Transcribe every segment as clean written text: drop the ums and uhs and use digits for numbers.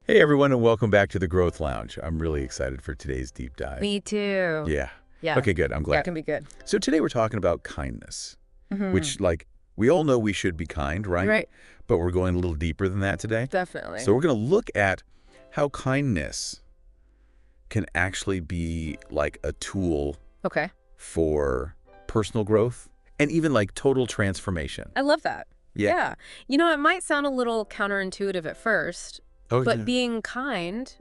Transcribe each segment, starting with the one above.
Hey everyone, and welcome back to the Growth Lounge. I'm really excited for today's deep dive. Me too. Yeah. Yeah. Okay, good. I'm glad. Yeah, it can be good. So today we're talking about kindness, Mm-hmm. which, we all know we should be kind, right? Right. But we're going a little deeper than that today. Definitely. So we're going to look at how kindness can actually be like a tool Okay. for personal growth and even like total transformation. I love that. Yeah. You know, it might sound a little counterintuitive at first, Oh, but yeah. being kind,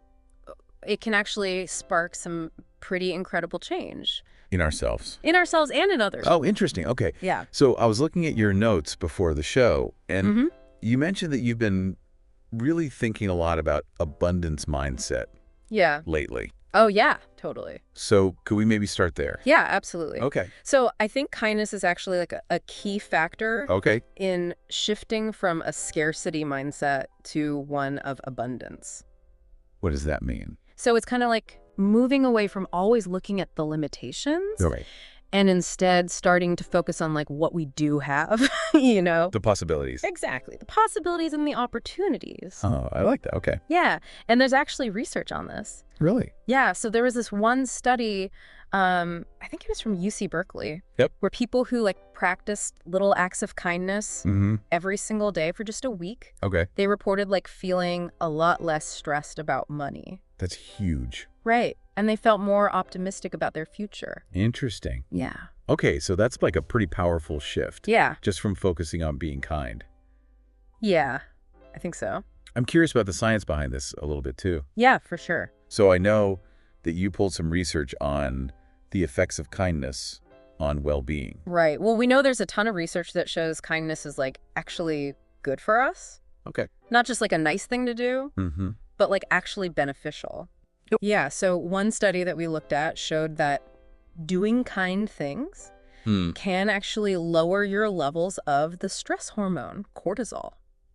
it can actually spark some pretty incredible change In ourselves. in ourselves and in others. Oh, interesting. Okay. Yeah. So I was looking at your notes before the show, and Mm-hmm. you mentioned that you've been really thinking a lot about abundance mindset Yeah. lately. Oh, yeah, totally. So could we maybe start there? Yeah, absolutely. Okay. So I think kindness is actually like a key factor Okay. in shifting from a scarcity mindset to one of abundance. What does that mean? So it's kind of like moving away from always looking at the limitations Okay. and instead starting to focus on like what we do have, you know? The possibilities. Exactly. The possibilities and the opportunities. Oh, I like that. Okay. Yeah. And there's actually research on this. Really? Yeah. So there was this one study, I think it was from UC Berkeley. Yep. Where people who like practiced little acts of kindness Mm-hmm. every single day for just a week, Okay. they reported like feeling a lot less stressed about money. That's huge. Right. And they felt more optimistic about their future. Interesting. Yeah. Okay, so that's like a pretty powerful shift. Yeah. Just from focusing on being kind. Yeah. I think so. I'm curious about the science behind this a little bit too. Yeah, for sure. So I know that you pulled some research on the effects of kindness on well-being. Right. Well, we know there's a ton of research that shows kindness is like actually good for us. Okay. Not just like a nice thing to do, Mm-hmm. but like actually beneficial. Yep. Yeah. So one study that we looked at showed that doing kind things can actually lower your levels of the stress hormone, cortisol.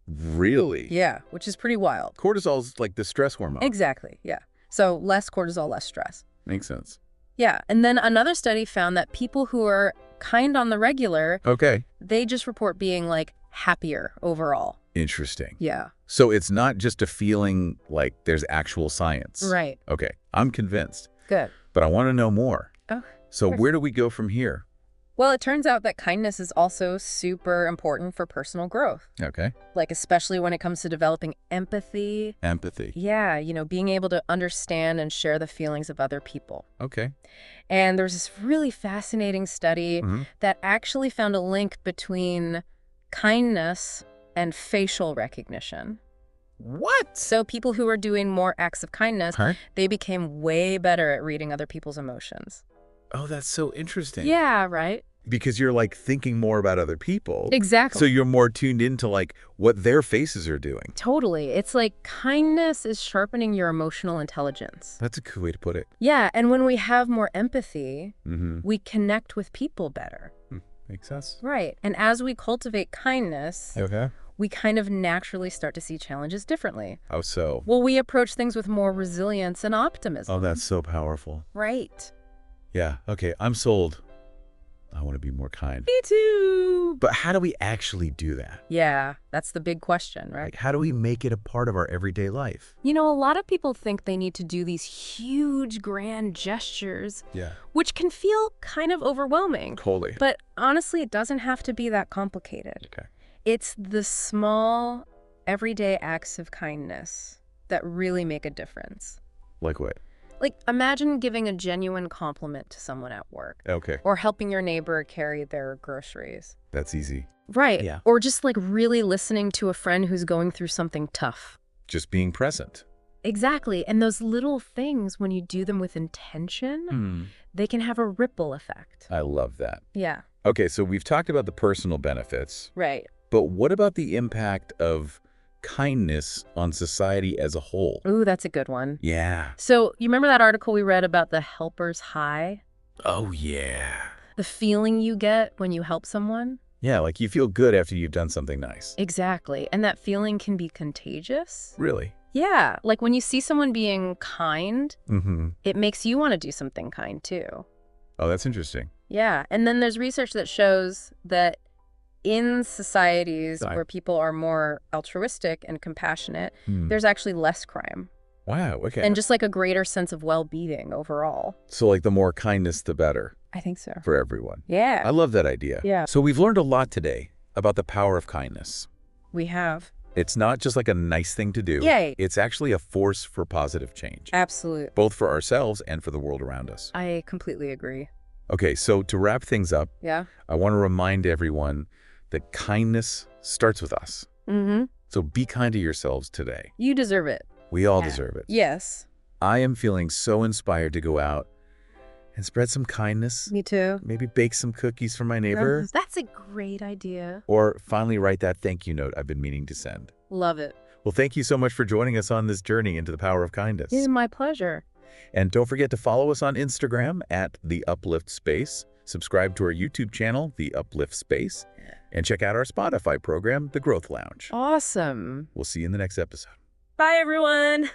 Really? Yeah, which is pretty wild. Cortisol's like the stress hormone. Exactly. Yeah. So less cortisol, less stress. Makes sense. Yeah. And then another study found that people who are kind on the regular, Okay. they just report being like happier overall. Interesting. Yeah. So it's not just a feeling, like there's actual science. Right. Okay. I'm convinced. Good. But I want to know more. Oh, So course. where do we go from here? Well, it turns out that kindness is also super important for personal growth, Okay. like especially when it comes to developing empathy. Empathy. Yeah, you know, being able to understand and share the feelings of other people. Okay. And there's this really fascinating study Mhm. that actually found a link between kindness and facial recognition. What? So people who were doing more acts of kindness, Huh? they became way better at reading other people's emotions. Oh, that's so interesting. Yeah, right? Because you're like thinking more about other people. Exactly. So you're more tuned into like what their faces are doing. Totally. It's like kindness is sharpening your emotional intelligence. That's a good way to put it. Yeah, and when we have more empathy, Mm-hmm. we connect with people better. Makes sense. Right. And as we cultivate kindness, Okay. we kind of naturally start to see challenges differently. How so? Well, we approach things with more resilience and optimism. Oh, that's so powerful. Right. Yeah. Okay. I'm sold. I want to be more kind. Me too. But how do we actually do that? Yeah, that's the big question, right? Like, how do we make it a part of our everyday life? You know, a lot of people think they need to do these huge, grand gestures, Yeah. which can feel kind of overwhelming. Totally. But honestly, it doesn't have to be that complicated. Okay. It's the small, everyday acts of kindness that really make a difference. Like what? Like, imagine giving a genuine compliment to someone at work, Okay. or helping your neighbor carry their groceries. That's easy. Right. Yeah. Or just like really listening to a friend who's going through something tough. Just being present. Exactly. And those little things, when you do them with intention, they can have a ripple effect. I love that. Yeah. Okay, so we've talked about the personal benefits, Right. but what about the impact of kindness on society as a whole? Ooh, that's a good one. Yeah. So you remember that article we read about the helper's high? Oh, yeah. The feeling you get when you help someone? Yeah, like you feel good after you've done something nice. Exactly. And that feeling can be contagious. Really? Yeah. Like when you see someone being kind, Mm-hmm. it makes you want to do something kind too. Oh, that's interesting. Yeah. And then there's research that shows that in societies Right. where people are more altruistic and compassionate, Hmm. there's actually less crime Wow, okay. and just like a greater sense of well-being overall. So like the more kindness, the better I think so. for everyone. Yeah. I love that idea. Yeah. So we've learned a lot today about the power of kindness. We have. It's not just like a nice thing to do. Yay. It's actually a force for positive change, Absolute. both for ourselves and for the world around us. I completely agree. Okay, so to wrap things up, Yeah. I want to remind everyone that kindness starts with us. Mm-hmm. So be kind to yourselves today. You deserve it. We all Yeah. deserve it. Yes. I am feeling so inspired to go out and spread some kindness. Me too. Maybe bake some cookies for my neighbor. That's a great idea. Or finally write that thank you note I've been meaning to send. Love it. Well, thank you so much for joining us on this journey into the power of kindness. It's my pleasure. And don't forget to follow us on Instagram at The Uplift Space. Subscribe to our YouTube channel, The Uplift Space. And check out our Spotify program, The Growth Lounge. Awesome. We'll see you in the next episode. Bye, everyone.